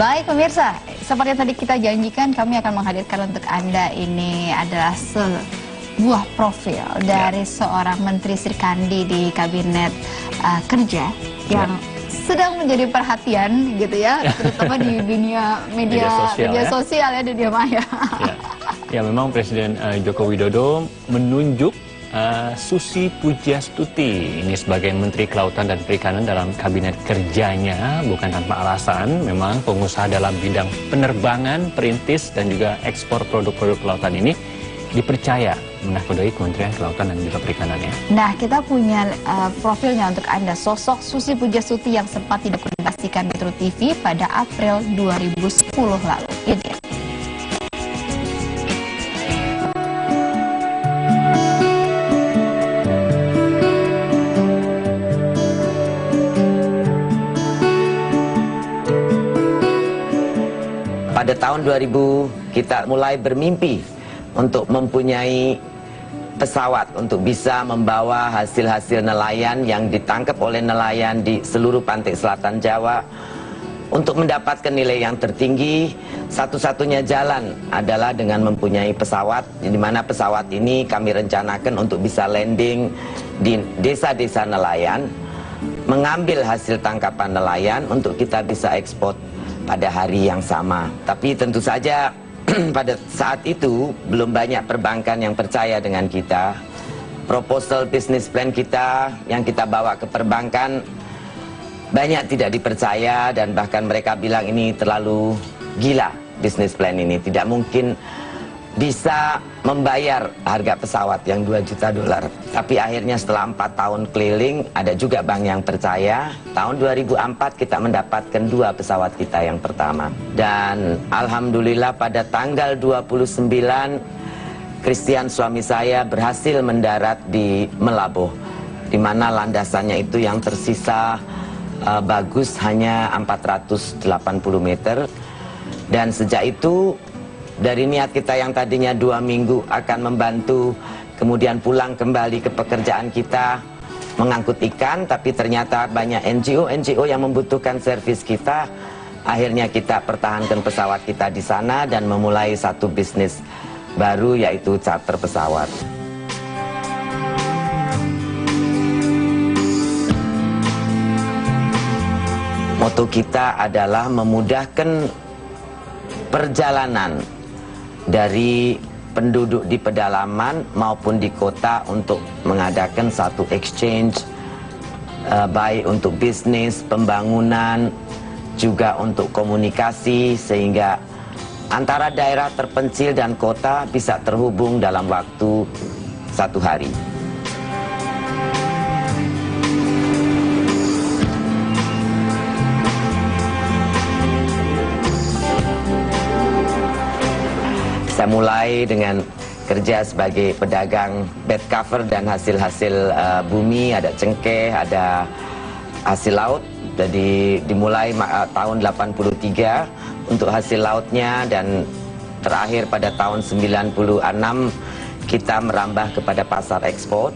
Baik pemirsa, seperti yang tadi kita janjikan, kami akan menghadirkan untuk Anda ini adalah sebuah profil dari seorang Menteri Sri Kandi di Kabinet Kerja yang sedang menjadi perhatian gitu ya, terutama di dunia media sosial ya, dunia maya. Ya, memang Presiden Joko Widodo menunjuk Susi Pujiastuti ini sebagai Menteri Kelautan dan Perikanan dalam kabinet kerjanya, bukan tanpa alasan. Memang pengusaha dalam bidang penerbangan, perintis, dan juga ekspor produk-produk kelautan ini dipercaya menakodai Kementerian Kelautan dan juga Perikanannya. Nah, kita punya profilnya untuk Anda, sosok Susi Pujiastuti yang sempat didokumentasikan Metro TV pada April 2010 lalu. Ini. Pada tahun 2000 kita mulai bermimpi untuk mempunyai pesawat untuk bisa membawa hasil-hasil nelayan yang ditangkap oleh nelayan di seluruh pantai selatan Jawa. Untuk mendapatkan nilai yang tertinggi, satu-satunya jalan adalah dengan mempunyai pesawat, di mana pesawat ini kami rencanakan untuk bisa landing di desa-desa nelayan, mengambil hasil tangkapan nelayan untuk kita bisa ekspor pada hari yang sama. Tapi tentu saja pada saat itu belum banyak perbankan yang percaya dengan kita. Proposal business plan kita yang kita bawa ke perbankan banyak tidak dipercaya, dan bahkan mereka bilang ini terlalu gila business plan ini, tidak mungkin bisa membayar harga pesawat yang 2 juta dolar. Tapi akhirnya setelah 4 tahun keliling, ada juga bank yang percaya. Tahun 2004 kita mendapatkan 2 pesawat kita yang pertama. Dan alhamdulillah pada tanggal 29, Christian suami saya berhasil mendarat di Melabuh, di mana landasannya itu yang tersisa bagus hanya 480 meter. Dan sejak itu, dari niat kita yang tadinya 2 minggu akan membantu, kemudian pulang kembali ke pekerjaan kita mengangkut ikan, tapi ternyata banyak NGO yang membutuhkan servis kita. Akhirnya kita pertahankan pesawat kita di sana dan memulai satu bisnis baru, yaitu charter pesawat. Moto kita adalah memudahkan perjalanan dari penduduk di pedalaman maupun di kota untuk mengadakan satu exchange, baik untuk bisnis, pembangunan, juga untuk komunikasi, sehingga antara daerah terpencil dan kota bisa terhubung dalam waktu 1 hari. Saya mulai dengan kerja sebagai pedagang bed cover dan hasil-hasil bumi, ada cengkeh, ada hasil laut. Jadi dimulai tahun 83 untuk hasil lautnya, dan terakhir pada tahun 96 kita merambah kepada pasar ekspor.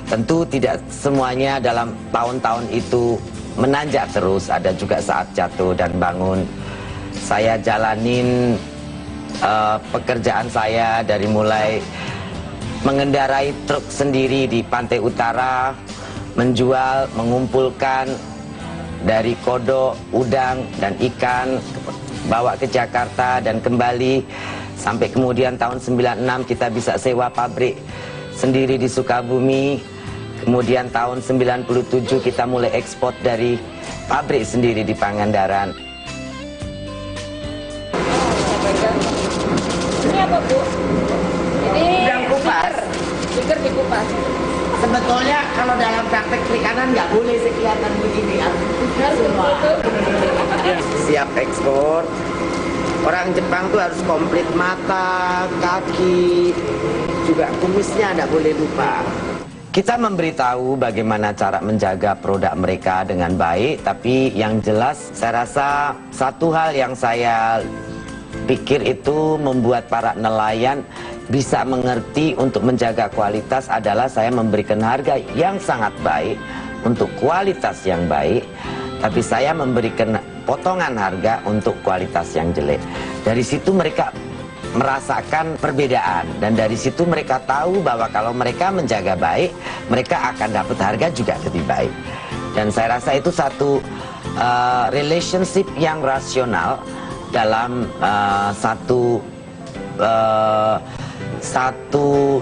Tentu tidak semuanya dalam tahun-tahun itu menanjak terus, ada juga saat jatuh dan bangun. Saya jalanin pekerjaan saya dari mulai mengendarai truk sendiri di pantai utara, menjual, mengumpulkan dari kodok, udang, dan ikan, bawa ke Jakarta dan kembali, sampai kemudian tahun 96 kita bisa sewa pabrik sendiri di Sukabumi. Kemudian tahun 97 kita mulai ekspor dari pabrik sendiri di Pangandaran. Ini apa, Bu? Ini udang kupas. Sugar dikupas. Sebetulnya kalau dalam praktek perikanan nggak boleh sekelihatan begini, harus semua. Siap ekspor. Orang Jepang tuh harus komplit mata, kaki, juga kumisnya nggak boleh lupa. Kita memberitahu bagaimana cara menjaga produk mereka dengan baik, tapi yang jelas saya rasa satu hal yang saya pikir itu membuat para nelayan bisa mengerti untuk menjaga kualitas adalah saya memberikan harga yang sangat baik untuk kualitas yang baik, tapi saya memberikan potongan harga untuk kualitas yang jelek. Dari situ mereka merasakan perbedaan, dan dari situ mereka tahu bahwa kalau mereka menjaga baik, mereka akan dapat harga juga lebih baik. Dan saya rasa itu satu relationship yang rasional dalam satu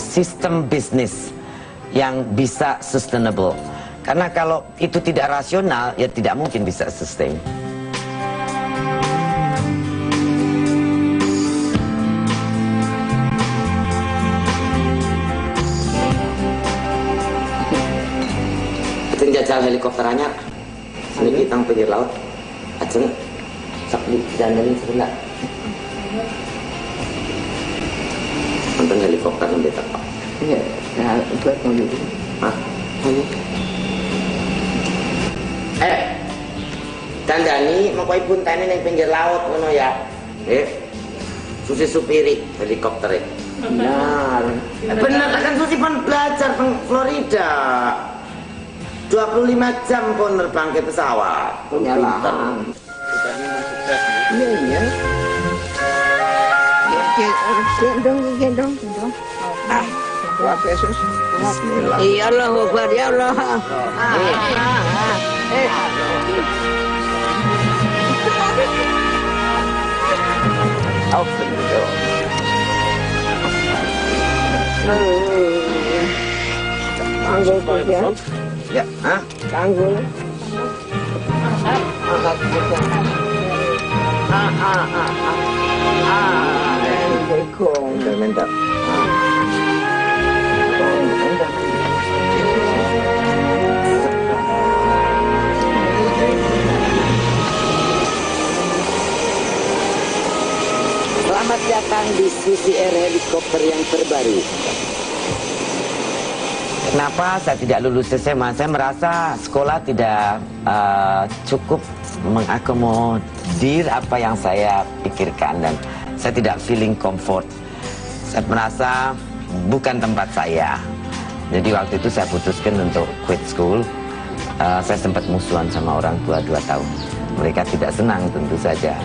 sistem bisnis yang bisa sustainable. Karena kalau itu tidak rasional, ya tidak mungkin bisa sustain. Aceng jajal helikopter anyar. Ini kita pinggir laut. Aceng sak di dandanin sebentar. Nonton helikopter yang beta Pak. Iya, nah buat mau dulu. Hah? Dandani mau kau pun tani neng pinggir laut ngono ya. Susi supiri helikopter. Benar. Benar kan Susi pun belajar di Florida. 25 jam pun terbang ke pesawat. Punya lahan. Iya. Gendong. Wah, Yesus. Bismillah. Ya Allah, Akbar, ya Allah. Tanggul ya. Ya, hah? Tanggul. Bentar. Selamat datang di Susi Air helikopter yang terbaru. Kenapa saya tidak lulus SMA? Saya merasa sekolah tidak cukup mengakomodir apa yang saya pikirkan, dan saya tidak feeling comfort. Saya merasa bukan tempat saya. Jadi waktu itu saya putuskan untuk quit school. Saya sempat musuhan sama orang tua 2 tahun. Mereka tidak senang tentu saja.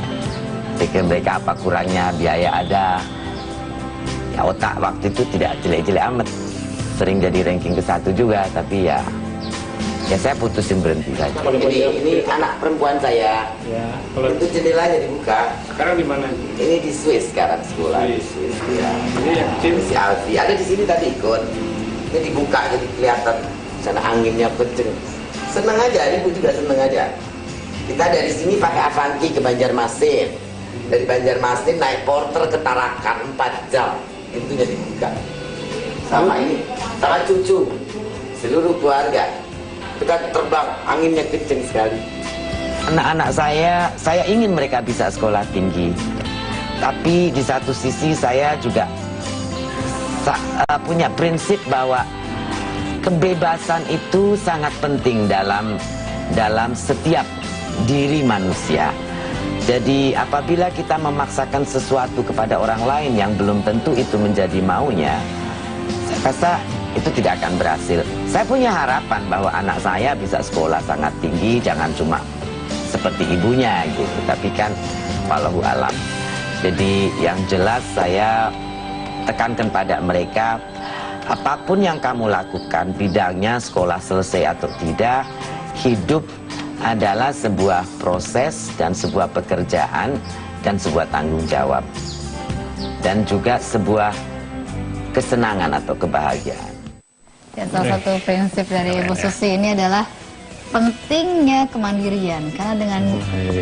Pikir mereka apa kurangnya, biaya ada. Ya otak waktu itu tidak jelek-jelek amat. Sering jadi ranking ke-1 juga, tapi ya saya putusin berhenti saja. Ini anak perempuan saya. Ya, kalau Itu jendelanya dibuka. sekarang di mana? Ini di Swiss sekarang sekolah. Di Swiss. Ya. Ini yang kecil. Si Alfi ada di sini tadi ikut. Ini dibuka jadi kelihatan sana anginnya kenceng. Seneng aja, ibu juga seneng aja. Kita dari sini pakai Avanti ke Banjarmasin. Dari Banjarmasin naik porter ke Tarakan 4 jam. Pintunya dibuka. Sama ini, sama cucu, seluruh keluarga. Kita terbang, anginnya kenceng sekali. Anak-anak saya ingin mereka bisa sekolah tinggi. Tapi di satu sisi saya juga punya prinsip bahwa kebebasan itu sangat penting dalam setiap diri manusia. Jadi apabila kita memaksakan sesuatu kepada orang lain yang belum tentu itu menjadi maunya, saya rasa itu tidak akan berhasil. Saya punya harapan bahwa anak saya bisa sekolah sangat tinggi, jangan cuma seperti ibunya gitu, tapi kan wallahu alam. Jadi yang jelas saya tekankan pada mereka, apapun yang kamu lakukan, bidangnya sekolah selesai atau tidak, hidup adalah sebuah proses dan sebuah pekerjaan dan sebuah tanggung jawab. Dan juga sebuah kesenangan atau kebahagiaan. Dan salah satu prinsip dari Bu Susi ini adalah pentingnya kemandirian, karena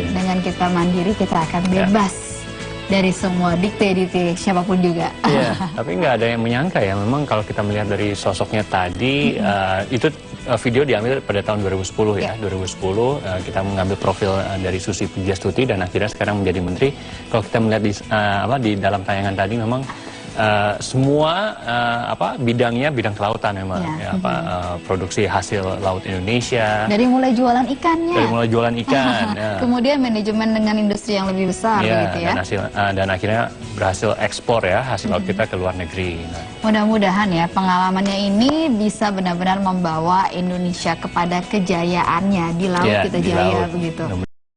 dengan kita mandiri kita akan bebas dari semua dikte siapapun juga. Iya, tapi nggak ada yang menyangka ya, memang kalau kita melihat dari sosoknya tadi, itu video diambil pada tahun 2010 ya, 2010 kita mengambil profil dari Susi Pujiastuti dan akhirnya sekarang menjadi menteri. Kalau kita melihat di dalam tayangan tadi memang semua bidangnya bidang kelautan memang produksi hasil laut Indonesia, dari mulai jualan ikannya, kemudian manajemen dengan industri yang lebih besar begitu ya, dan akhirnya berhasil ekspor ya hasil laut kita ke luar negeri. Mudah-mudahan ya pengalamannya ini bisa benar-benar membawa Indonesia kepada kejayaannya di laut, kita jaya begitu.